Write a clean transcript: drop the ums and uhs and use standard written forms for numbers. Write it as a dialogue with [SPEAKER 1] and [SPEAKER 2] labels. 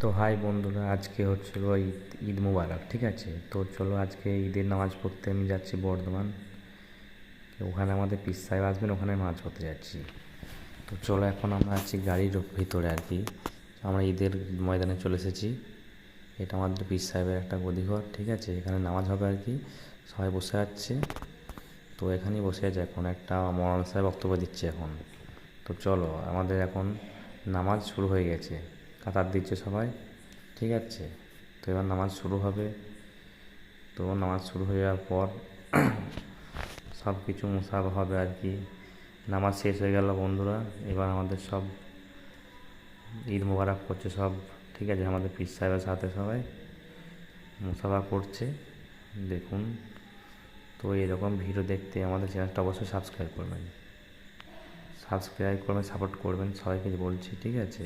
[SPEAKER 1] তো হাই বন্ধুরা, আজকে হচ্ছিল ঈদ ঈদ মুবারক, ঠিক আছে। তো চলো আজকে ঈদের নামাজ পড়তে আমি যাচ্ছি বর্ধমান। ওখানে আমাদের পীর সাহেব আসবেন, ওখানে নামাজ পড়তে যাচ্ছি। তো চলো এখন আমরা আছি গাড়ির ভিতরে আর কি। আমরা ঈদের ময়দানে চলে এসেছি। এটা আমাদের পীর সাহেবের একটা গদিঘর, ঠিক আছে। এখানে নামাজ হবে আর কি, সবাই বসে আছে। তো এখানেই বসে আছে, এখন একটা মৌলানা সাহেব বক্তব্য দিচ্ছে এখন। তো চলো আমাদের এখন নামাজ শুরু হয়ে গেছে, কাতার দিচ্ছে সবাই, ঠিক আছে। তো এবার নামাজ শুরু হবে। তো নামাজ শুরু হয়ে যাওয়ার পর সব কিছু মুসাফা হবে আর কি। নামাজ শেষ হয়ে গেল বন্ধুরা, এবার আমাদের সব ঈদ মোবারক করছে সব, ঠিক আছে। আমাদের পীর সাহেবের সাথে সবাই মুসাফা করছে, দেখুন। তো এরকম ভিডিও দেখতে আমাদের চ্যানেলটা অবশ্যই সাবস্ক্রাইব করবেন, সাপোর্ট করবেন, সবাইকে বলছি, ঠিক আছে।